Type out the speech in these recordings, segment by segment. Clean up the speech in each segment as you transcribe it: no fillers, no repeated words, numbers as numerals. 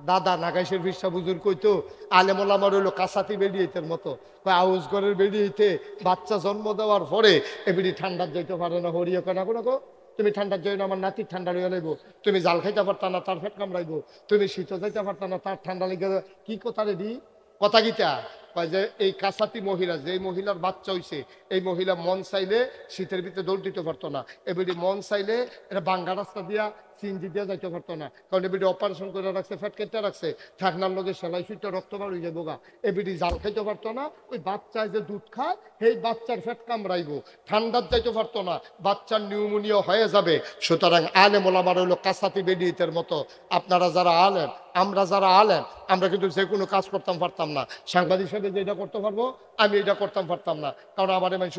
দাদা নাগাইশের বিশ্বাস বুজুর কইতো আলেমুল আমার হইলো কাসাতি বেরিয়েতের মতো, আউস ঘরের বেরিয়েতে বাচ্চা জন্ম দেওয়ার পরে এবিডি ঠান্ডার যাইতে পারে না, হরিয়ে কেনা কোনো গো তুমি ঠান্ডার যাই না, আমার নাতির ঠান্ডা হয়ে লাগবো, তুমি জাল খাইতে পারতা না তার ফেট কামড়াইবো, তুমি শীত যাইতে পারতা না তার ঠান্ডা লেগে, কি কথা রে দি কথা গীতা কয় যে এই কাসাতি মহিলা, যে মহিলার বাচ্চা হইছে এই মহিলা মন চাইলে শীতের ভিতরে দৌড় দিতে পারতো না, এবারে মন চাইলে এটা বাঙ্গা রাস্তা দিয়া সিনজি দিয়ে যাইতে পারতো না, কারণ এবারে অপারেশন করে রাখছে, ফ্যাট কেটে রাখছে, ঠাকনার লগে সেলাই সুইটা রক্ত বার হয়ে যাবো গা, এবারে জাল খাইতে পারতো না, ওই বাচ্চায় যে দুধ খায় সেই বাচ্চার ফ্যাট কামড়াইবো, ঠান্ডার যাইতে পারতো না, বাচ্চার নিউমোনিয়া হয়ে যাবে। সুতরাং আলেম ওলামার হইলো কাসাতি বেডিয়েতের মতো। আপনারা যারা আলেম, আমরা যারা আলেম, আমরা কিন্তু যে কোনো কাজ করতাম পারতাম না, সাংবাদিক হিসেবে যেটা করতে পারবো আমি এটা করতাম পারতাম না, কারণ আমার মানুষ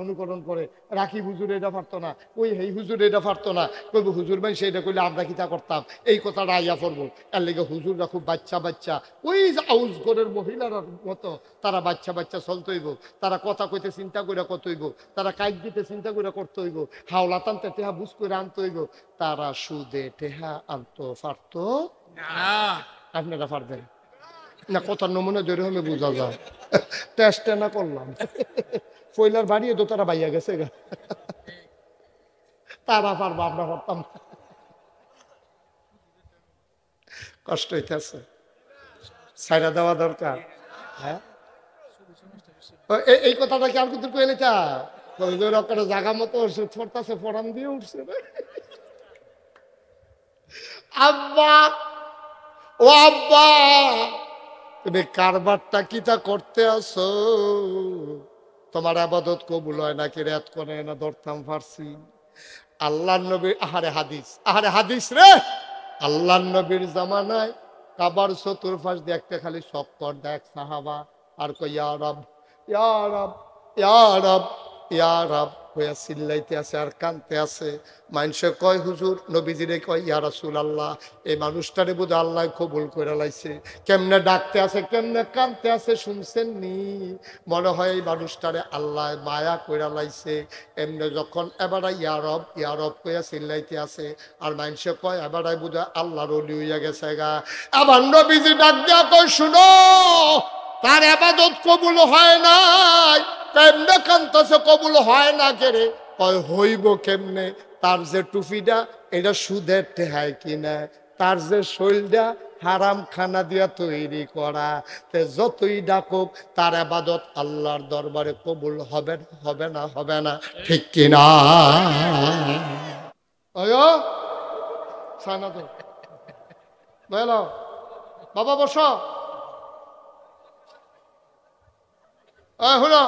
অনুকরণ করে রাখি হুজুর এটা পারতো না, ওই হেই হুজুর এটা পারতো না, কইব হুজুর মানুষ এটা করলে আমরা কিতা করতাম, এই কথাটা আইয়া পড়বো। এর লেগে হুজুররা খুব বাচ্চা ওই আউস ঘরের মহিলার মতো তারা বাচ্চা চলতে হইব, তারা কথা কইতে চিন্তা করে কত হইব, তারা কাজ দিতে চিন্তা করে করতে হইব, হাওলা টানতে টেহা বুঝ করে আনতে হইব। তারা সুদে টেহা আনতো পারতো না, আপনারা পারবেন না, কথার নমুনা জোরে হলে বোঝা যায়, টেস্ট না করলাম ফয়লার বাড়িয়ে তো তারা বাইয়া গেছে গা, তারা পারবো আমরা পারতাম, কষ্ট হইতেছে, ছাইরা দেওয়া দরকার। হ্যাঁ এই কথাটা কি আর কিন্তু কইলে চা জায়গা মতো ওষুধ পড়তেছে, ফোরাম দিয়ে উঠছে আব্বা, ও আব্বা তুমি কারবারটা কিটা করতে আসো, তোমার আবাদত কবুল হয় নাকি রেত করে না ধরতাম পারছি। আল্লাহ নবী আহারে হাদিস রে, আল্লাহ নবীর জামানায় কাবার চতুর্পাশ দিয়ে একটা খালি চক্কর দেখ সাহাবা আর কই ইয়া রব ইয়া রব ইয়া রব ইয়া রব হইয়া চিল্লাইতে আছে আর কানতে আছে। মানুষে কয় হুজুর, নবীজিরে কয় ইয়া রাসূলুল্লাহ, এই মানুষটারে বোধ আল্লাহ কবুল করে লাইছে, কেমনে ডাকতে আছে কেমনে কানতে আছে শুনছেন নি, মনে হয় এই মানুষটারে আল্লাহ মায়া করে লাইছে। এমনি যখন এবারে ইয়া রব কইয়া চিল্লাইতে আছে আর মানুষে কয় এবারে বোধ আল্লাহর ওলি হইয়া গেছে গা। আবার নবীজি ডাক দিয়া কয় শুনো, তার ইবাদত কবুল হয় নাই, কেমনে কান্তাছে কবুল হয় না কেরে, কয় হইব কেমনে, তার যে টুপিটা এটা সুদের টেহায় কিনা, তার যে শৈলটা হারাম খানা দিয়া তৈরি করা, যতই ডাকুক তার ইবাদত আল্লাহর দরবারে কবুল হবে না, ঠিক কিনা? বাবা বস, হলো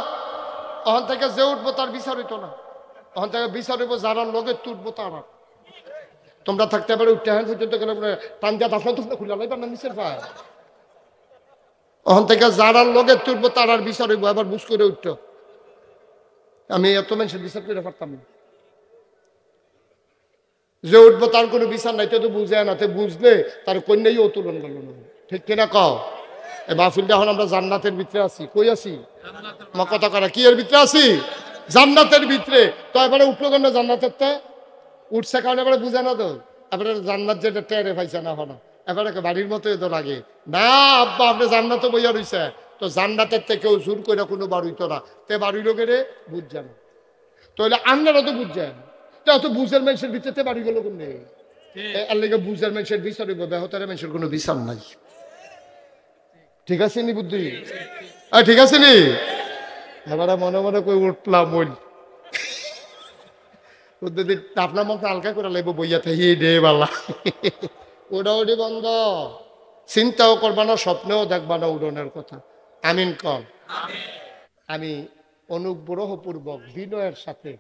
ওখান থেকে যে উঠবো তার বিচার হইতো না, ওখান থেকে বিচার হইব যারা লগে তুটবো তারা। তোমরা থাকতে পারে উঠতে হ্যাঁ পর্যন্ত গেলে টান দিয়া দাফন তোমরা খুলে লাইবার না নিচের ভাই, ওখান থেকে যারা লগে তুটবো তারার বিচার হইব, এবার বুঝ করে উঠতো। আমি এত মানুষের বিচার করে পারতাম না, যে উঠবো তার কোনো বিচার নাই, তো বুঝে না, তো বুঝলে তার কন্যাই উত্তোলন গেল না, ঠিক কিনা কও? এই মাহফিলটা এখন আমরা জান্নাতের ভিতরে আছি, কই আছি আমার কথা করা, কি এর ভিতরে আছি? জান্নাতের ভিতরে। তো এবারে উঠলো কেন জান্নাতের তে উঠছে কারণ এবারে বুঝে না, তো এবারে জান্নাত যেটা টেরে পাইছে না হলো, এবারে বাড়ির মতোই তো লাগে না। আব্বা আপনি জান্নাতে বইয়া রইছে, তো জান্নাতের থেকেও জোর করে কোনো বাড়িতো না, তে বাড়ি লোকেরে বুঝছে না, তাহলে আপনারা তো বুঝছেন, তো বুঝের মানুষের ভিতরে বাড়ি গেল কোন নেই, এর লেগে বুঝের মানুষের বিচার হইব, বেহতারের মানুষের কোনো বিচার নাই, ঠিক আছে নি বুদ্ধি? ঠিক আছে নি? এবারে মনে মনে কই উঠলাম ওই আপনার মতো হালকা করে লাগবো বইয়া থাকি রে বালা, উড়াউড়ি বন্ধ, চিন্তাও করবা না, স্বপ্নেও দেখবা না উড়নের কথা। আমিন কন। আমি অনুগ্রহপূর্বক বিনয়ের সাথে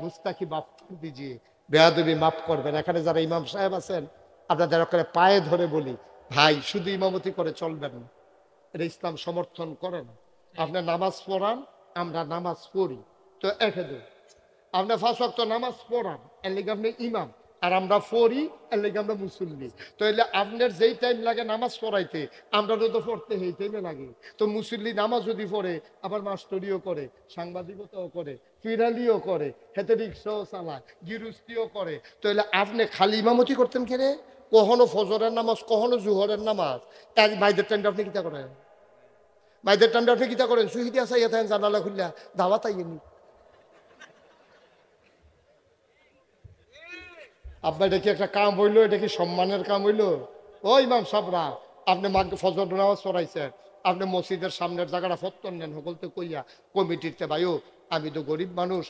গুস্তাখি মাফ দিজিয়ে, বেয়াদবি মাফ করবেন। এখানে যারা ইমাম সাহেব আছেন আপনাদের ওখানে পায়ে ধরে বলি, ভাই শুধু ইমামতি করে চলবেন না, এটা ইসলাম সমর্থন করে না। আপনার নামাজ পড়ান, আমরা নামাজ পড়ি, তো একে আপনার 5 ওয়াক্ত নামাজ পড়ান, এর লেগে আপনি ইমাম, আর আমরা পড়ি, এর লেগে আমরা মুসল্লি। তো এলে আপনার যেই টাইম লাগে নামাজ পড়াইতে, আমরাও তো পড়তে এই টাইমে লাগে। তো মুসল্লি নামাজ যদি পড়ে, আবার মাস্টরিও করে, সাংবাদিকতাও করে, ফিরালিও করে, হেতে রিক্সাও চালায়, গিরুস্তিও করে, তো এলে আপনি খালি ইমামতি করতেন কে রে? কখনো ফজরের নামাজ, কখনো জুহরের নামাজ। মাইদের টাইমটা আপনি কিতা করেন? মাইদের টাইমটা আপনি কিতা করেন? সুহিদি আসা ইয়া থাকেন জানালা খুললা দাওয়াত আইনি। আব্বা এটা কি একটা কাম হইলো? এটা কি সম্মানের কাম হইলো? ও ইমাম সাহরা, আপনি ফজর নামাজ পড়াইছেন, আপনি মসজিদের সামনের জায়গাটা ফত্তর নেন সকলতে কইয়া কমিটিতে ভাইও আমি তো গরিব মানুষ,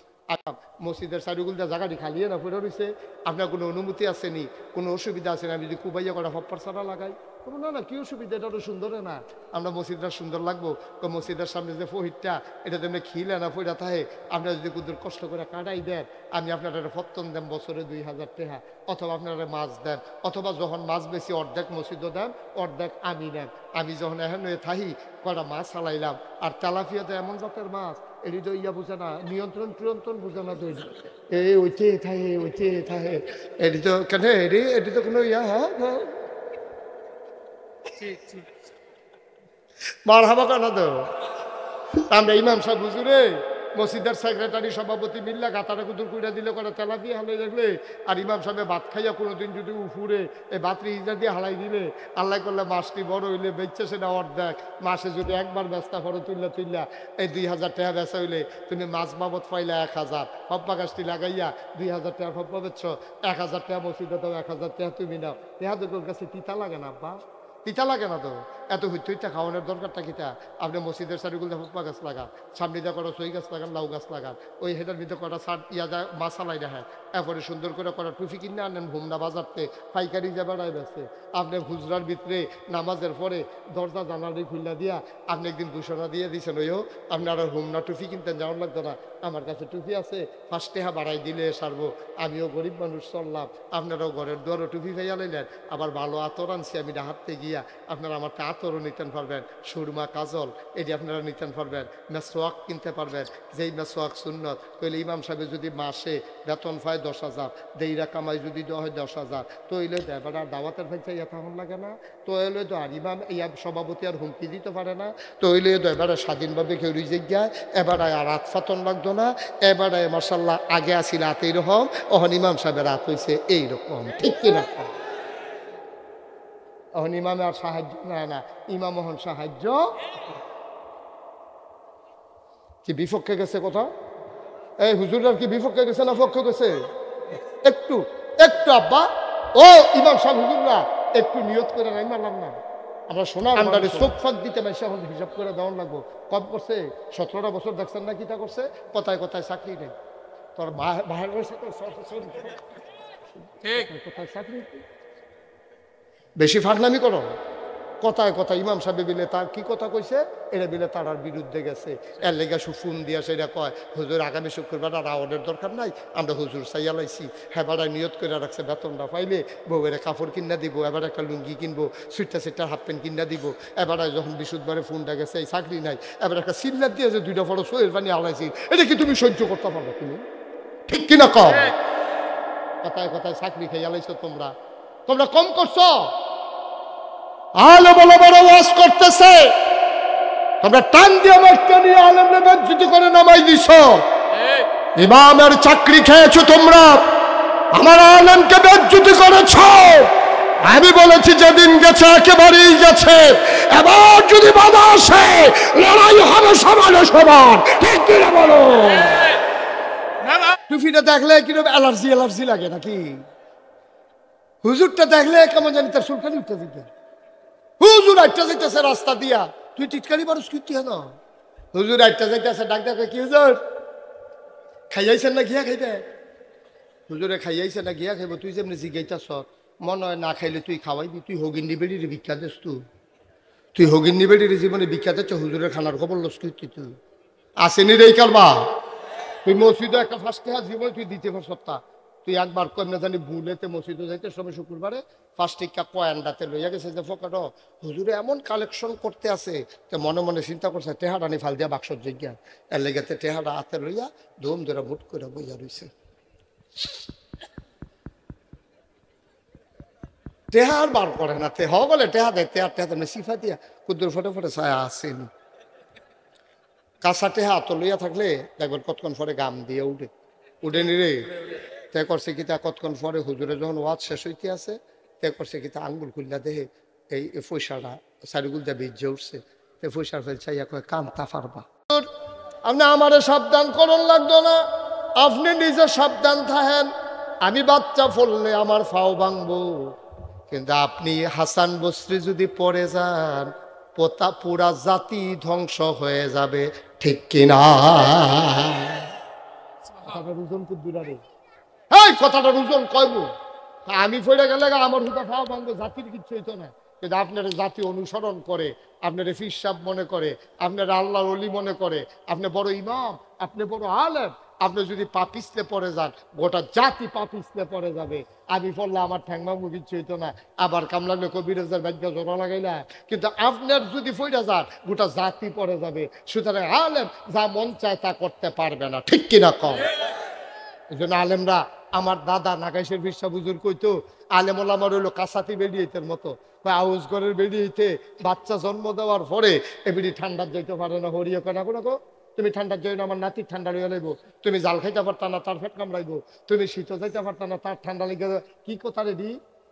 মসজিদের চারিগুলটা জায়গাটি খালিয়ে না পড়ে রয়েছে, আপনার কোনো অনুমতি আসেনি, কোনো অসুবিধা আছে না আমি যদি কুবাইয়া করা হপ্পার ছাড়া লাগাই? না না, কি অসুবিধা, এটা তো সুন্দর না, আমরা মসজিদটা সুন্দর লাগবো। মসজিদের সামনে যে ফহিরটা এটা তেমনি খিলে না পড়া থাকে, আপনারা যদি কুদুর কষ্ট করে কাটাই দেন, আমি আপনারা ফত্তন দেন বছরে 2000 টাকা, অথবা আপনারা মাছ দেন, অথবা যখন মাছ বেশি অর্ধেক মসজিদও দেন, অর্ধেক আমি নেন। আমি যখন এখন থাকি কটা মাছ চালাইলাম, আর তেলাপিয়াতে এমন জাতের মাছ, এটি তো ইয়া বুঝে না, নিয়ন্ত্রণ টিয়ন্ত্রণ বুঝে না, তো ওইতে থাকে ওইতে থাকে, এটি তো কেন এটি তো কোনো ইয়া। হ্যাঁ হ্যাঁ মার হাবা কেন তো আমরা ইমাম সাহেব হুজুরে মসজিদের সেক্রেটারি সভাপতি মিল্লা গাতাটা কুতুর কুইটা দিলে করে তেলা দিয়ে হালাই রাখলে, আর ইমাম সাহেব ভাত খাইয়া কোনোদিন যদি উফুরে এই ভাতরি ইজা দিয়ে হালাই দিলে, আল্লাহ করলে মাসটি বড় হইলে বেচছে সেটা অর্ধেক, মাসে যদি একবার ব্যস্তা পড়ো তুললা এই 2000 টাকা বেচা হইলে তুমি মাছ বাবদ পাইলা 1000, হব্বা গাছটি লাগাইয়া 2000 টাকা হব্বা বেচছ, 1000 টাকা মসজিদে দাও, 1000 টাকা তুমি নাও। তেহা তো তোর কাছে তিতা লাগে না আব্বা? তিতা লাগে না তো? এত হইতে খাওয়ানোর দরকারটা কিতা? আপনি মসজিদের চারিগুলো ফুপা গাছ লাগান, সামনে দিয়ে করা সই গাছ লাগান, লাউ গাছ লাগান, ওই হেটার ভিতরে কটা সার ইয়া যায় মাসালাই দেখায়, এরপরে সুন্দর করে করা টুফি কিনে আনেন ভুমনা বাজারতে, পাইকারি যে বেড়ায় বেছে। আপনি হুজরার ভিতরে নামাজের পরে দরজা জানালি খুল্লা দিয়া আপনি একদিন ঘোষণা দিয়ে দিয়েছেন, ওইও আপনারা হুমনা টুফি কিনতেন যাওয়ার লাগতো না, আমার কাছে টুপি আছে, 5 টাকা বাড়াই দিলে সারবো, আমিও গরিব মানুষ চললাম, আপনারাও ঘরের দুয়ারও টুপি খাইয়া লইলেন, আবার ভালো আতর আনছি আমি হাঁটতে গিয়া, আপনারা আমার আতরও নিতেন পারবেন, সুরমা কাজল এটি আপনারা নিতেন পারবেন, মেসোয়াক কিনতে পারবেন, যেই মেসোয়াক সুন্নত তাহলে ইমাম সাহেব যদি মাসে বেতন পায় 10,000, দেইরা কামাই যদি দেওয়া হয় 10,000, তো এলে এবার আর দাওয়াতের ভাই চাই এমন লাগে না, তো এলে তো আর ইমাম এই সভাপতি আর হুমকি দিতে পারে না, তো এলে তো এবারে স্বাধীনভাবে কেউ রিজেক যায়, এবারে আর রাত ফাতন লাগতো না, এবারে মার্শাল্লাহ আগে আসি রাত এইরকম, অহন ইমাম সাহেবের রাত হয়েছে এইরকম, ঠিক কিনা? এখন ইমামে আর সাহায্য নেয় না, ইমাম হন সাহায্য। কি বিপক্ষে গেছে কথা? এই হুজুরার কি বিপক্ষে গেছে না পক্ষে গেছে? একটু একটু আব্বা ও ইমাম সাহেব হুজুররা একটু নিয়ত করে নাই মারলাম না, আমরা সোনার আন্ডারে চোখ ফাঁক দিতে পারছি, এখন হিসাব করে দেওয়ার লাগবো। কম করছে 17টা বছর দেখছেন না কিতা করছে, কথায় কথায় চাকরি নেই, তোর বাহির রয়েছে তো কোথায় চাকরি, বেশি ফাঁকনামি করো, কথায় কথা ইমাম সাহেব বিলে তার কি কথা কইছে, এটা বিলে তার বিরুদ্ধে গেছে, এর লেগে ফোন দিয়া সেটা কয় হুজুর আগামী শুক্রবার আর আওয়ার্ডের দরকার নাই, আমরা হুজুর চাইয়া লাইছি, হ্যাঁ বাড়ায় নিয়ত করে রাখছে বেতনটা পাইলে বউয়ের কাপড় কিনা দিব, এবার একটা লুঙ্গি কিনবো, সুইটার হাফ প্যান্ট কিনা দিব, এবারে যখন বিশুদ্ধবারে ফোনটা গেছে এই চাকরি নাই, এবার একটা সিগনার দিয়েছে 2টা বড় সোয়ের পানি আলাইছি, এটা কি তুমি সহ্য করতে পারবে তুমি? ঠিক কিনা কম? কথায় কথায় চাকরি খেয়ে আলাইছো তোমরা, তোমরা কম করছো, আলো বড় বড় ওয়াজ করতেছে, তোমরা টান দিয়ে মারতে নিয়ে আলেমরে বেজ্জতি করে নামাই দিছ, ইমামের চাকরি খেয়েছো তোমরা, আমার আলেমকে বেজ্জতি করেছ। আমি বলেছি যেদিন গেছে একেবারেই গেছে, এবার যদি বাধা আসে লড়াই হবে সমানে সমান, ঠিক কিনা বলো? টুপিটা দেখলে কিরকম অ্যালার্জি অ্যালার্জি লাগে নাকি? হুজুরটা দেখলে কেমন জানি তার সুলকানি উঠতে দিতে, হুজুর আটটা যাইতেছে রাস্তা দিয়া, তুই টিটকারি মানুষ কি না, হুজুর আটটা যাইতেছে ডাক ডাকে, কি হুজুর খাইয়াইছেন না গিয়া খাইবে, হুজুরে খাইয়াইছে না গিয়া খাইব, তুই যেমনি জিগাইতাছ মনে হয় না খাইলে তুই খাওয়াইবি, তুই হগিন নিবেড়ির ভিক্ষা দিস, তুই হগিন নিবেড়ির জীবনে ভিক্ষা দিচ্ছ, হুজুরের খানার খবর লস তুই তুই আসেনি রে কারবা, তুই মসজিদে একটা ফার্স্ট ক্লাস জীবনে তুই দিতে পার সপ্তাহ, তুই একবার কেমনে জানি ভুলেতে মসজিদে যাইতে সবে শুক্রবারে ফার্স্ট টিকা কয়ান্ডাতে লইয়া গেছে যে ফোকাটো হুজুরে এমন কালেকশন করতে আছে, তো মনে মনে চিন্তা করছে টেহাটা নি ফাল দিয়া বাক্সর জিজ্ঞা, এর লেগেতে টেহাটা হাতে লইয়া ধুম ধরে মুট করে বইয়া রইছে, টেহার বার করে না, টেহা বলে টেহা দেয়, টেহার টেহা তেমনি সিফা দিয়া কুদ্দুর ফটে ফটে ছায়া আসেনি, কাঁচা টেহা হাত লইয়া থাকলে দেখবেন কতক্ষণ পরে গাম দিয়ে উঠে নি রে, তাই করছে কি তা কতক্ষণ পরে হুজুরে যখন ওয়াজ শেষ হইতে আছে তে করছে কি তা আঙ্গুল খুললা দেহে এই পয়সাটা সারিগুল দিয়ে বীর্য উঠছে তে পয়সার ফেল চাইয়া কয় কান্তা পারবা। আপনি আমারে সাবধান করন লাগতো না, আপনি নিজে সাবধান থাকেন। আমি বাচ্চা ফললে আমার ফাও ভাঙবো, কিন্তু আপনি হাসান বসরি যদি পড়ে যান পোতা পুরা জাতি ধ্বংস হয়ে যাবে, ঠিক কিনা? এই কথাটার ওজন কইব, আমি পড়ে গেলে আমার হুদা খাওয়া ভাঙবো, জাতির কিচ্ছু হইতো না। কিন্তু আপনার জাতি অনুসরণ করে, আপনার ফিরসাব মনে করে, আপনার আল্লাহর ওলি মনে করে, আপনি বড় ইমাম, আপনি বড় আলেম, আপনি যদি পাপিসলে পড়ে যান গোটা জাতি পাপিসলে পড়ে যাবে। আমি পড়লে আমার ঠ্যাংমাঙ্গু কিচ্ছু হইতো না, আবার কামলাগলে কবিরাজের ভাগ্য জোড়া লাগাইলা, কিন্তু আপনার যদি পড়ে যান গোটা জাতি পড়ে যাবে। সুতরাং আলেম যা মন চায় তা করতে পারবে না, ঠিক কিনা কম? এই জন্য আলেমরা, আমার দাদা নাগাইশের বিশ্বাস বুজুর কইতো আলেম ওলামার হইলো কাসাতি বেরিয়েতের মতো। আউস ঘরের বেরিয়েতে বাচ্চা জন্ম দেওয়ার পরে এবিডি ঠান্ডার যাইতে পারে না, হরিয়ে কেনা কোনো তুমি ঠান্ডার যাই না, আমার নাতির ঠান্ডা লইয়া লাইব, তুমি জাল খাইতে পারতা না তার ফেট কামড়াইব, তুমি শীত যাইতে পারতা না তার ঠান্ডা লেগে, কি কথা রেডি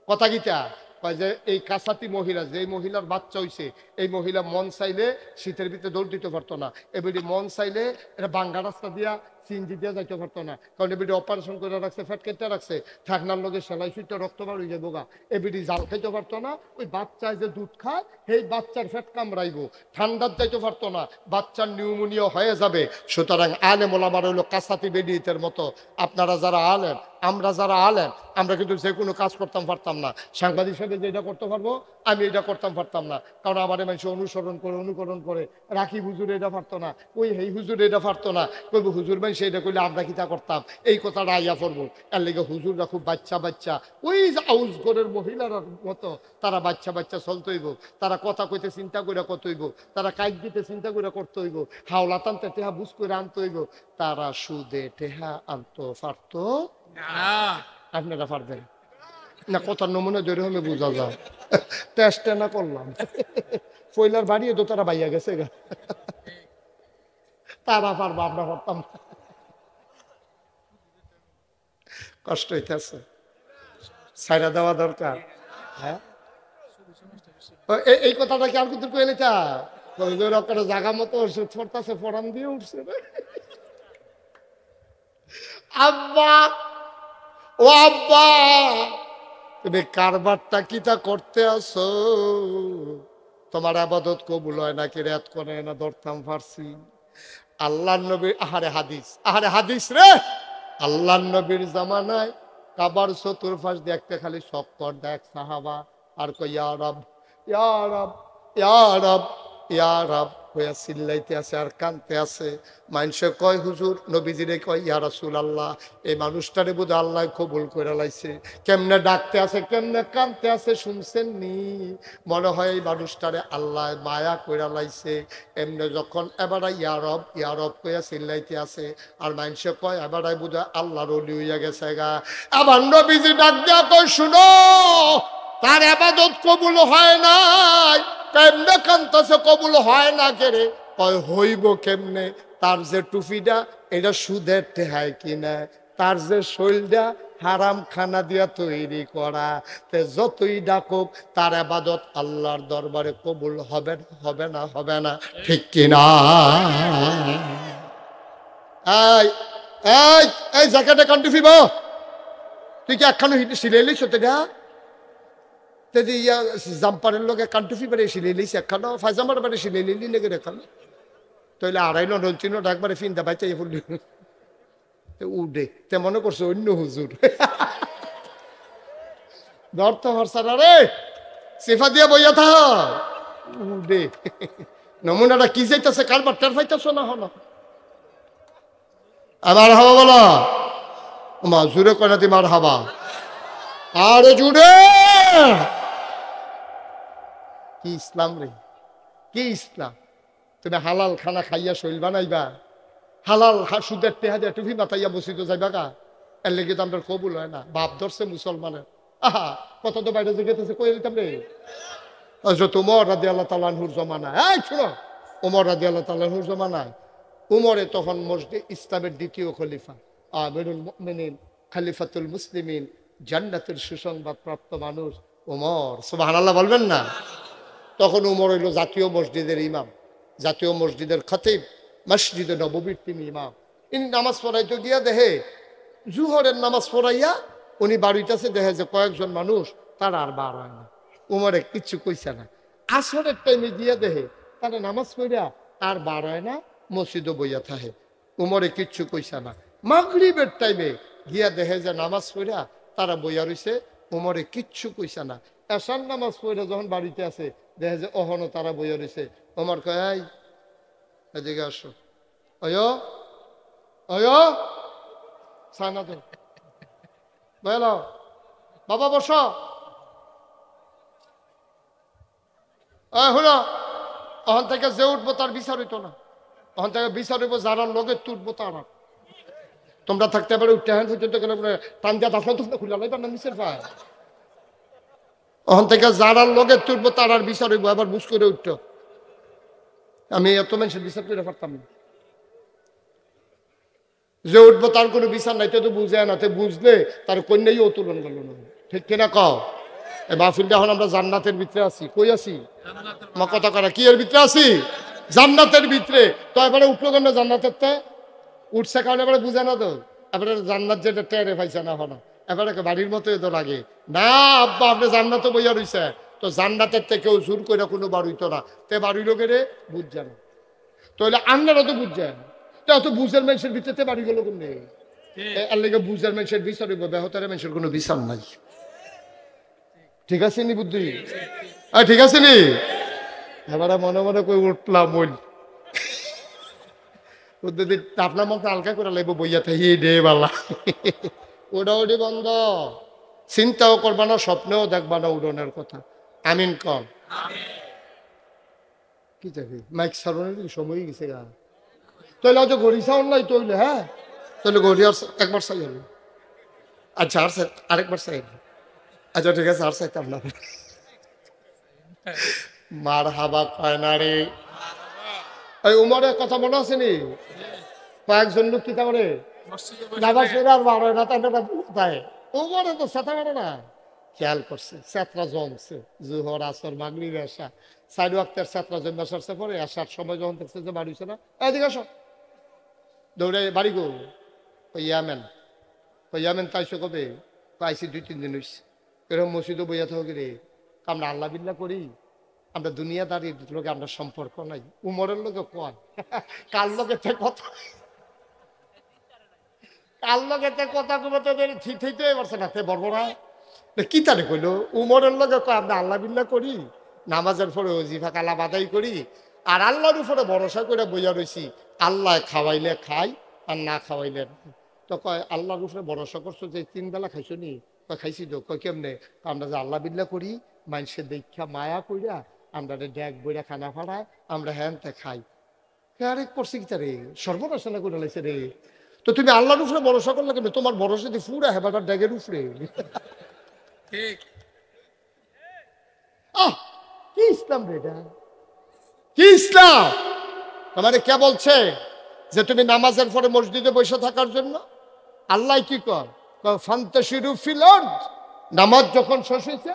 কথা গীতা কয় যে এই কাসাতি মহিলা, যে মহিলার বাচ্চা হইছে এই মহিলা মন চাইলে শীতের ভিতরে দৌড় দিতে পারতো না, এবিডি মন চাইলে এটা বাঙ্গা রাস্তা দিয়া সিএনজি দিয়ে যাইতে পারতো না, কারণ এবিডি অপারেশন করে রাখছে, ফ্যাট কেটে রাখছে, ঠাকনার লগে সেলাই সুইটা রক্ত বার হয়ে যাবো গা, এবিডি জাল খাইতে পারতো না। ওই বাচ্চায় যে দুধ খায় সেই বাচ্চার ফ্যাট কামড়াইব, ঠান্ডার যাইতে পারতো না, বাচ্চার নিউমোনিয়া হয়ে যাবে। সুতরাং আলেম ওলামার হইলো কাসাতি বেডিতের মতো। আপনারা যারা আলেম, আমরা যারা আলেম, আমরা কিন্তু যে কোনো কাজ করতাম পারতাম না। সাংবাদিক হিসেবে যেটা করতে পারবো আমি এটা করতাম পারতাম না, কারণ আমার মানুষ অনুসরণ করে অনুকরণ করে। রাখি হুজুর এটা পারতো না, ওই হেই হুজুর এটা পারতো না, কইব হুজুর ভাই সেটা করলে আমরা কি তা করতাম, এই কথাটা আইয়া পড়বো। এর লেগে হুজুররা খুব বাচ্চা বাচ্চা, ওই যে আউস ঘরের মহিলার মতো তারা বাচ্চা বাচ্চা চলতে হইব, তারা কথা কইতে চিন্তা করে কত হইব, তারা কাইক দিতে চিন্তা করে করতে হইব, হাওলা টানতে টেহা বুঝ করে আনতে হইব। তারা সুদে টেহা আনতো পারতো না, আপনারা পারবেন না। কথার নমুনা ধরে হলে বোঝা যায়, টেস্ট না করলাম ফয়লার বাড়িয়ে তো তারা বাইয়া গেছে গা, তারা পারবো আমরা পারতাম। কষ্ট হইতেছে, ছাইরা দেওয়া দরকার। হ্যাঁ, এই কথাটা কি আর কিন্তু কইলে চা জায়গা মতো ওষুধ পড়তেছে, ফোরাম দিয়ে উঠছে আব্বা, ও আব্বা তুমি কারবারটা কিতা করতে আসো? তোমার আবাদত কবুল হয় নাকি রেত করে না ধরতাম পারছি। আল্লাহ নবী, আহারে হাদিস, আহারে হাদিস রে, আল্লাহ নবীর জামানায় কাবার চতুর্পাশ দেখতে খালি শক্কর দেখ সাহাবা, আর কই ইয়া রব ইয়া রব ইয়া রব ইয়া রব হইয়া চিল্লাইতে আছে আর কানতে আছে। মানুষে কয় হুজুর, নবীজিরে কয় ইয়া রাসূলুল্লাহ, এই মানুষটারে বোধ আল্লাহ কবুল করে লাইছে, কেমনে ডাকতে আছে কেমনে কানতে আছে শুনছেন নি? মনে হয় এই মানুষটারে আল্লাহ মায়া করে লাইছে। এমনি যখন এবারে ইয়া রব কইয়া চিল্লাইতে আছে, আর মানুষে কয় এবারে বোধ আল্লাহর ওলি হইয়া গেছে গা। আবার নবীজি ডাক দিয়া কয় শুনো, তার ইবাদত কবুল হয় নাই, কেমনে কান্তাছে কবুল হয় না কেরে? কয় হইব কেমনে? তার যে টুপিটা এটা সুদের টেহায় কিনা, তার যে শৈলটা হারাম খানা দিয়া তৈরি করা, তে যতই ডাকুক তার ইবাদত আল্লাহর দরবারে কবুল হবে না, হবে না, হবে না, ঠিক কিনা? এই এই এই জ্যাকেটে কান টুপি বো, তুই কি একখানো সিলাইলিস ওটা? জাম্পারের লোকে কান্টুফি বাড়ি সিলাই লিস একখানো, ফাইজামার বাড়ি সিলাই লিলি লেগে দেখানো, তাইলে আড়াই নচিন একবারে ফিনটা বাইচাই ফুল উডে, তে মনে করছে অন্য হুজুর ধরতে হরসারা রে, সিফা দিয়ে বইয়া থা উডে। নমুনাটা কি যাইতেছে কারবার টের পাইতেছ না? হলো আবার হাবা বলো মা, জুড়ে কয়না দি মার হাবা, আরে জুড়ে। কি ইসলাম রে, কি ইসলাম? তুমি হালাল খানা খাইয়া শৈল বানাইবা, হালাল সুদের টেহা দিয়ে টুপি মাথাইয়া বসিত যাইবা গা, এর লেগে তো আমরা কবুল হয় না। বাপ ধরছে মুসলমানের, আহা কত তো বাইরে যেতেছে কই দিতাম রে। হযরত ওমর রাদিয়াল্লাহু তাআলা আনহুর জমানায়, এই শুনো, ওমর রাদিয়াল্লাহু তাআলা আনহুর জমানায়, উমরে তখন মসজিদে ইসলামের দ্বিতীয় খলিফা, আমিরুল মুমিনিন, খলিফাতুল মুসলিমিন, জান্নাতের সুসংবাদ প্রাপ্ত মানুষ। ওমর, সুবহানাল্লাহ বলবেন না? তখন উমর হইল জাতীয় মসজিদের ইমাম, জাতীয় মসজিদের খতিব, মসজিদে নববীর তিনি ইমাম। ইনি নামাজ পড়াইতে গিয়া দেহে জুহরের নামাজ পড়াইয়া উনি বাড়িতেছে, দেখে যে কয়েকজন মানুষ তারা আর বার হয় না। উমরে কিচ্ছু কইছে না। আসরের টাইমে গিয়া দেহে তারা নামাজ পড়িয়া আর বার হয় না, মসজিদে বইয়া থাহে। উমরে কিচ্ছু কইছে না। মাগরিবের টাইমে গিয়া দেখে যে নামাজ পড়িয়া তারা বইয়া রইছে, উমরে কিচ্ছু কইছে না। এশার নামাজ পড়িয়া যখন বাড়িতে আছে দেখে যে অহনো তারা বইয়া রইছে। উমর কয়, এই এদিকে আসো, অয় অয় সানা তো বলো, বাবা বস, হলো ওখান থেকে যে উঠবো তার বিচার হইতো না, ওখান থেকে বিচার হইব যারা লগে তুটবো তারা। তোমরা থাকতে পারে উঠতে হ্যাঁ পর্যন্ত টান দিয়া দাফনা তোমরা খুলে লাইবার না মিশের ভাই। ওখান থেকে যারা লগে তুটবো তারার বিচার হইব, আবার বুঝ করে উঠত। আমি এত মানুষের বিচার করে পারতাম না। যে উঠবো তার কোনো বিচার নাই, তো বুঝে না, তে বুঝলে তার কন্যাই উত্তোলন করলো না। ঠিক কিনা কও? এই মাহফিলটা এখন আমরা জান্নাতের ভিতরে আছি। কই আছি? আমার কথা করা কি এর ভিতরে আছি? জান্নাতের ভিতরে। তো এবারে উঠলো কেন জান্নাতের তে? উঠছে কারণ এবারে বুঝে না তো, এবারে জান্নাত যেটা টেরে পাইছে না হলো, এবারে বাড়ির মতো তো লাগে না। আব্বা আপনি জান্নাতে বইয়া রইছে, তো জান্নাতের থেকেও জোর করে কোনো বাড়িতো না, তে বাড়ি লোকেরে বুঝছে না। তাহলে আপনারা তো বুঝছেন, তো বুঝের মানুষের ভিতরে বাড়ি গেল কোন নেই। এর লেগে বুঝের মানুষের বিচার হইব, বেহতারের মানুষের কোনো বিচার নাই। ঠিক আছে নি বুদ্ধি? ঠিক আছে নি? এবারে মনে মনে কই উঠলাম ওই আপনার মতো হালকা করে লাগবো বইয়া থাকি ডে বালা। ওটা ওটি বন্ধ, চিন্তাও করবা না, স্বপ্নেও দেখবা না উড়নের কথা। আমিন কন। কি থাকি মাইক সারণের সময় গেছে গা। তাহলে হয়তো ঘড়ি সাউন্ড নাই তৈলে, হ্যাঁ তাহলে ঘড়ি আর একবার চাই হলো। আচ্ছা আর আরেকবার চাই। আচ্ছা ঠিক আছে আর চাইতাম না। মার হাবা কয় না রে। এই উমরের কথা মনে আছে নি? কয়েকজন লোক কি করে নামাজ পড়ে আর বার হয় না, তাই উমরে তো সেটা মানে না। খেয়াল করছে সেতরা জমছে, জুহর আসর মাগরিব এশা সাইড ওয়াক্তের সেতরা জমা সরছে পরে আসার সময় যখন দেখছে যে বাড়ি হইছে না, এদিকে আসো, দৌড়ে বাড়ি গো। ওই ইয়ামেন তাইছো কবে? পাইছি 2-3 দিন হইছে। এরকম মসজিদও বইয়া থাকি রে, আমরা আল্লাহ বিল্লাহ করি, আমরা দুনিয়াদারির লোকে আমরা সম্পর্ক নাই। উমরের লোকে কয় কার লোকে কথা, কার লোকে কথা কবে তোদের ঠিক হইতে পারছে না, তে বর্বরা কি তারে কইলো? উমরের লোকে কয় আমরা আল্লাহ বিল্লাহ করি, নামাজের পরে ওজিফা কালা বাদাই করি, আর আল্লাহর উপরে ভরসা করে বইয়া রইছি, আল্লাহ খাওয়াইলে খাই আর না খাওয়াইলে না। তো কয় আল্লাহর উপরে ভরসা করছো যে 3 বেলা খাইছো নি? খাইছি তো। কয় কেমনে? আমরা যে আল্লাহ বিল্লাহ করি, মানুষের দীক্ষা মায়া কইরা আমরা ড্যাগ বইরা খানা ফাড়ায় আমরা হ্যানতে খাই। আরেক করছে কি তারে সর্বনাশনা করে লাইছে রে। তো তুমি আল্লাহর উপরে ভরসা করলে কেন? তোমার ভরসা দিয়ে ফুরা হেবাটা ড্যাগের উপরে। আহ কি ইসলাম রে এটা? কি ইসলাম? তোমারে কে বলছে যে তুমি নামাজের পরে মসজিদে বসে থাকার জন্য? আল্লাহ কি কর ফান্তাশিরু ফিল আরদ, নামাজ যখন শেষ হয়েছে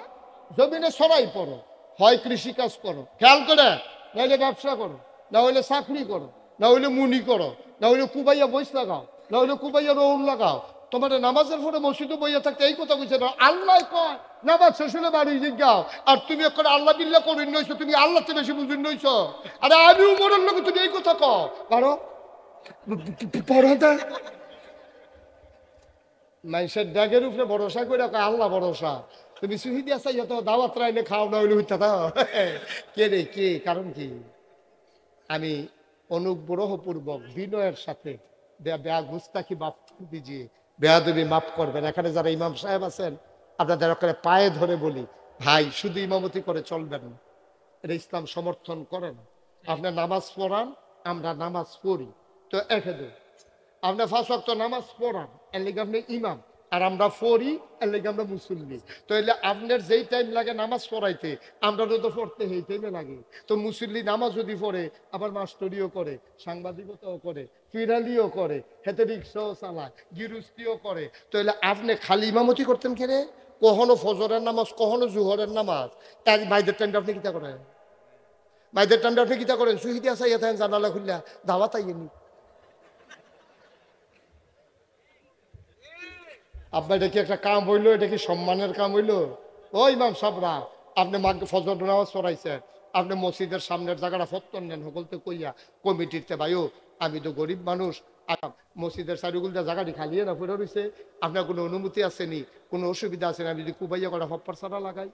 জমিনে ছড়াই পড়ো, হয় কৃষি কাজ করো, খেয়াল করে, নাহলে ব্যবসা করো, না হইলে চাকরি করো, না হইলে মুনি করো, না হইলে কুবাইয়া বইস লাগাও, না হইলে কুবাইয়া রৌন লাগাও। তোমার নামাজের পরে মসজিদে বইয়া থাকতে এই কথা কইছে না। আল্লাহ কয় নামাজ শেষ হলে বাড়ি জিজ্ঞাও, আর তুমি এখন আল্লাহ বিল্লাহ করে নইছো, তুমি আল্লাহ থেকে বেশি বুঝুন নইছ। আরে আমি উমরের লোক, তুমি এই কথা কও পারো? মানুষের ড্যাগের উপরে ভরসা করে আল্লাহ ভরসা। তুমি সুহি দিয়া চাই তো দাওয়াত রাইলে খাও, না হইলে হইতা দাও। কে রে কে? কারণ কি? আমি অনুগ্রহপূর্বক বিনয়ের সাথে বেয়া গুস্তাকি মাফ দিজিয়ে, বেয়াদবি মাফ করবেন। এখানে যারা ইমাম সাহেব আছেন আপনাদের ওখানে পায়ে ধরে বলি, ভাই শুধু ইমামতি করে চলবেন না, এটা ইসলাম সমর্থন করেন। আপনার নামাজ পড়ান, আমরা নামাজ পড়ি, তো এখানে আপনার 5 ওয়াক্ত নামাজ পড়ান, এর লেগে আপনি ইমাম, আর আমরা পড়ি, এর লেগে আমরা মুসল্লি। তো এলে আপনার যেই টাইম লাগে নামাজ পড়াইতে, আমরা তো পড়তে সেই টাইমে লাগে। তো মুসল্লি নামাজ যদি পড়ে, আবার মাস্টরিও করে, সাংবাদিকতাও করে, ফিরালিও করে, হেতে রিক্সাও চালায়, গিরুস্তিও করে, তো এলে আপনি খালি ইমামতি করতেন কেরে? কখনো ফজরের নামাজ, কখনো জুহরের নামাজ। মাইদের টাইমটা আপনি কিতা করেন? মাইদের টাইমটা আপনি কিতা করেন? সুহিদি আসা ইয়া থাকেন জানালা খুললা দাওয়াত আইয়েনি। আপনার এটা কি একটা কাম হইলো? এটা কি সম্মানের কাম হইলো? ও ইমাম সাবরা, আপনি ফজর নামাজ পড়াইছেন, আপনি মসজিদের সামনের জায়গাটা ফত্তর নেন সকলতে কইয়া কমিটিতে ভাইও আমি তো গরিব মানুষ, মসজিদের চারিগুলটা জায়গাটি খালিয়ে না পড়ে রয়েছে, আপনার কোনো অনুমতি আসেনি, কোনো অসুবিধা আছে না আমি যদি কুবাইয়া করা হপ্পার ছাড়া লাগাই?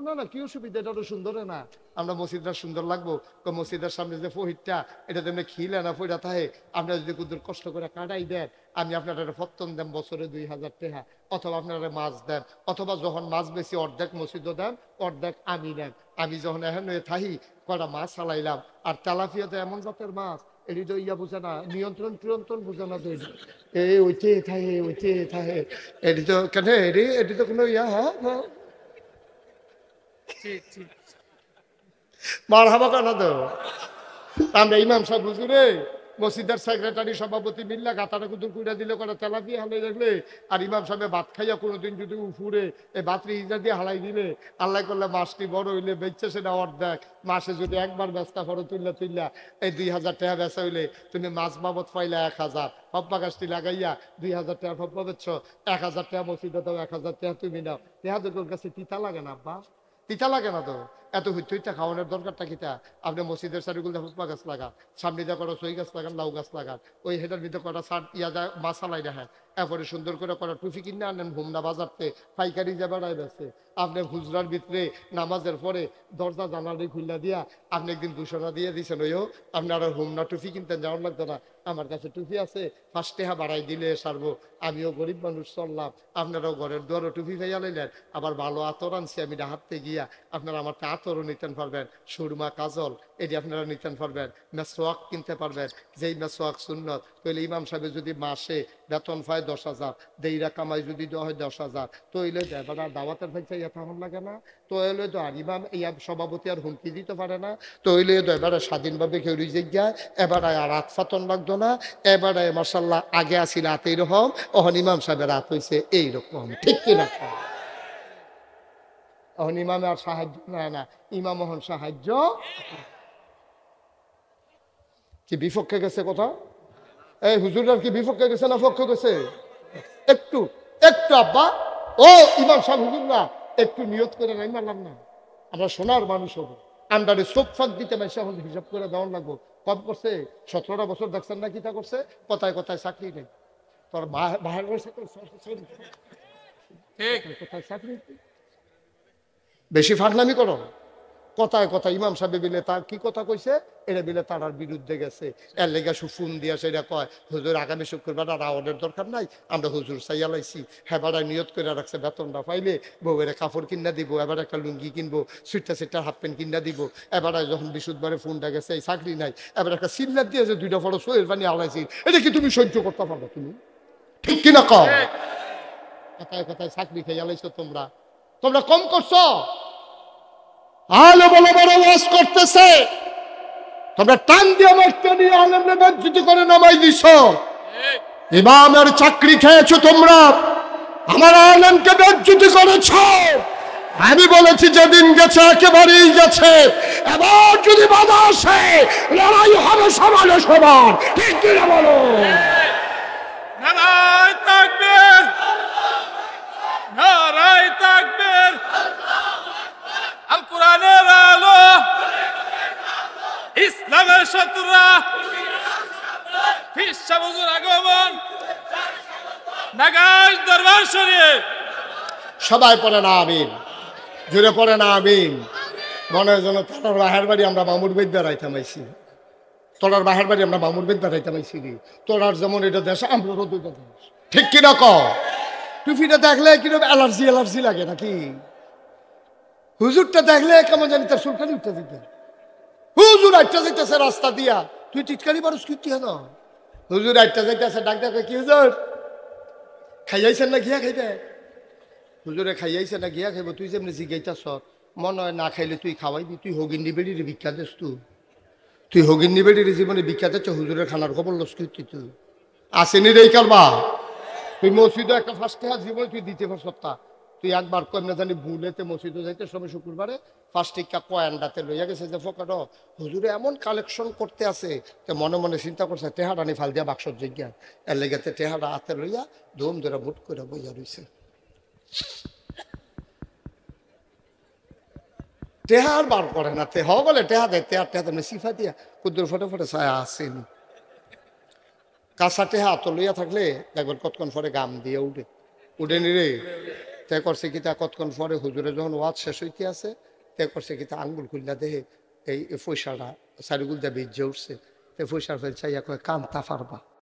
না না, কি অসুবিধা, এটা তো সুন্দর না, আমরা মসজিদটা সুন্দর লাগবো। মসজিদের সামনে যে ফহিরটা এটা তেমনি খিলে না ফইরা থাকে, আপনারা যদি কুদুর কষ্ট করে কাটাই দেন, আমি আপনার একটা ফত্তন দেন বছরে 2000 টাকা, অথবা আপনারা মাছ দেন, অথবা যখন মাছ বেশি অর্ধেক মসজিদও দেন, অর্ধেক আমি দেন। আমি যখন এখন থাকি কটা মাছ চালাইলাম, আর তেলাপিয়াতে এমন জাতের মাছ এটি তো ইয়া বুঝে না, নিয়ন্ত্রণ টিয়ন্ত্রণ বুঝে না, তো এই ওইতে থাকে ওইতে থাকে, এটি তো কেন এটি তো কোনো ইয়া। হ্যাঁ হ্যাঁ মার হাবা কেন তো আমরা ইমাম সাহেব হুজুরে মসজিদের সেক্রেটারি সভাপতি মিল্লা গাতাটা কুতুর কুইরা দিলে করে তেলাপিয়া হালাই রাখলে, আর ইমাম সাহেব ভাত খাইয়া কোনোদিন যদি উফুরে এই ভাতরি ইজা দিয়ে হালাই দিলে, আল্লাহ করলে মাছটি বড় হইলে বেচছে সেটা অর্ধেক, মাসে যদি একবার ব্যস্তা করো তুললা এই 2000 টাকা বেচা হইলে তুমি মাছ বাবদ পাইলা 1000, হব্বা গাছটি লাগাইয়া 2000 টাকা হব্বা বেচছ, 1000 টাকা মসজিদে দাও, 1000 টাকা তুমি নাও। তোর কাছে তিতা লাগে না আব্বা? তিতা লাগে না তো? এত হুইটা খাওয়ানোর দরকারটা কিতা? আপনি মসজিদের চারিগুলো হুপ্পা গাছ লাগান, সামনে যা করা সই গাছ লাগান, লাউ গাছ লাগান, ওই হেটার ভিতরে করা সার ইয়া যা মাসালাই রাখেন, এরপরে সুন্দর করে করা টুফি কিনে আনেন হুমনা বাজারতে, পাইকারি যা বেড়ায় বেছে। আপনি হুজরার ভিতরে নামাজের পরে দরজা জানালি খুললা দিয়া আপনি একদিন 200 টাকা দিয়ে দিয়েছেন, ওইও আপনার হুমনা টুফি কিনতেন যাওয়ার লাগতো না, আমার কাছে টুফি আছে 5 টাকা বাড়াই দিলে সারবো, আমিও গরিব মানুষ চললাম, আপনারাও ঘরের দুয়ারও টুফি খাইয়া লাইলেন, আবার ভালো আতর আনছি আমি হাঁটতে গিয়া, আপনারা আমার আতরও নিতেন পারবেন, সুরমা কাজল এটি আপনারা নিতেন পারবেন, মেসোয়াক কিনতে পারবেন, যেই মেসোয়াক সুন্নত। তাহলে ইমাম সাহেব যদি মাসে বেতন পায় 10,000, দেইরা কামাই যদি দেওয়া হয় 10,000, তৈলে এবার দাওয়াতের ভাই চাই এত আমার লাগে না? তৈলে তো আর ইমাম ইয়া সভাপতি আর হুমকি দিতে পারে না, তৈলে তো এবারে স্বাধীনভাবে কেউ জায়গায় এবারে আর রাত ফাতন লাগতো না, এবারে মার্শাল্লাহ আগে আসি রাত এইরকম, অহন ইমাম সাহেবের রাত হয়েছে এইরকম, ঠিক কিনা? এখন ইমামে আর সাহায্য নেয় না, ইমাম হন সাহায্য। কি বিপক্ষে গেছে কথা? এই হুজুরার কি বিপক্ষে গেছে না পক্ষে গেছে? একটু একটু আব্বা ও ইমাম সাহেব হুজুররা একটু নিয়ত করে নাই মারলাম না, আমরা সোনার মানুষ হবো, আন্ডারে চোখ ফাঁক দিতে মাসে এখন হিসাব করে দেওয়ার লাগবো। কম করছে 17টা বছর দেখছেন না কিতা করছে, কথায় কথায় চাকরি নেই, তোর বাহির কোথায় চাকরি, বেশি ফাটলামি করো, কথায় কথা ইমাম সাহেব বিলে তার কি কথা কইছে এটা বিলে তার বিরুদ্ধে গেছে, এর লেগে ফোন দিয়া সেটা কয় হুজুর আগামী শুক্রবার আর আওয়ার্ডের দরকার নাই, আমরা হুজুর চাইয়া লাইছি, হেবারায় নিয়ত করে রাখছে বেতনটা পাইলে বউয়ের কাপড় কিনা দিব, এবার একটা লুঙ্গি কিনবো, সুইটা হাফ প্যান্ট কিনা দিব, এবারায় যখন বিশুদ্ধবারে ফোনটা গেছে এই চাকরি নাই, এবার একটা সিগনার দিয়েছে 2টা ফটো সোয়ের পানি আলাইছি, এটা কি তুমি সহ্য করতে পারবে? তুমি ঠিক কিনা কম? কথায় কথায় চাকরি খেয়ে আলাইছো তোমরা, তোমরা কম করছো, আলে বড় বড় ওয়াজ করতেছে, তোমরা টান দিয়ে মারতে নিয়ে আলেমরে বেজ্জতি করে নামাই দিছো, ইমামের চাকরি খেয়েছো তোমরা, আমার আলেমকে বেজ্জতি করেছো। আমি বলেছি যেদিন গেছে একেবারেই গেছে, এবার যদি বাধা আসে লড়াই হবে সমানে সমান, ঠিক কিনা বলো? নারায়ে তাকবীর, নারায়ে তাকবীর, আল কোরআনের আলো, ইসলামের শত্রুরা, পীর সাহেব হুজুর আগমন, নাগাজ দরবার শরীফ, সবাই পড়ে না আমিন, জুড়ে পড়ে না আমিন। মনে হয় যেন তোর বাহের বাড়ি আমরা মামুর বেদ বেড়াইতাম আইছি, তোর বাহের বাড়ি আমরা মামুর বেদ বেড়াইতাম আইছি রে, তোর যেমন এটা দেশ আমরাও দুইটা দেশ, ঠিক কিনা ক? টুপিটা দেখলে কিরকম অ্যালার্জি লাগে নাকি? হুজুরটা দেখলে কেমন জানি তার সুলকানি উঠতে দিতে, হুজুর আটটা যাইতেছে রাস্তা দিয়া, তুই টিটকারি মানুষ কি হেন, হুজুর আটটা যাইতেছে ডাক ডাকে, কি হুজুর খাইয়াইছেন না গিয়া খাইবে? হুজুরে খাইয়াইছে না গিয়া খাইব? তুই যেমনি জিগাইতাছ মনে হয় না খাইলে তুই খাওয়াইবি, তুই হগিন্নি বেড়ির ভিক্ষা দেস, তুই হগিন্নি বেড়ির জীবনে ভিক্ষা দিচ্ছ, হুজুরের খানার খবর লস তুই আসেনি রে কারবা, তুই মসজিদে একটা ফার্স্ট ক্লাস জীবনে তুই দিতে পারছ, তুই তুই একবার কেমনে জানি ভুলেতে মসজিদে যাইতে সময় শুক্রবারে 5 টিকা কয়েনটাতে লইয়া গেছে যে ফোকাট হুজুরে এমন কালেকশন করতে আছে তো মনে মনে চিন্তা করছে টেহারানি ফাল দিয়া বাক্সর জিজ্ঞান এর লেগেতে টেহারা হাতে লইয়া ধুম ধরে মুট করে বইয়া রইছে টেহার বার করে না তে বলে টেহা দেয় টেহার টেহা তেমনি সিফা দিয়া কুদ্দুর ফটো ফটো ছায়া আসেনি কাঁচা টেহা তো লইয়া থাকলে দেখবেন কতক্ষণ পরে গাম দিয়ে উঠে নিরে তে করছে কি তা কতক্ষণ পরে হুজুরে যখন ওয়াজ শেষ হইতে আছে তে করছে কি তা আঙ্গুল খুললা দেহে এই পয়সাটা চারিগুল দিয়ে বীজ উঠছে তে পয়সার ফেলছে ইয়া কয় কান্তা পারবা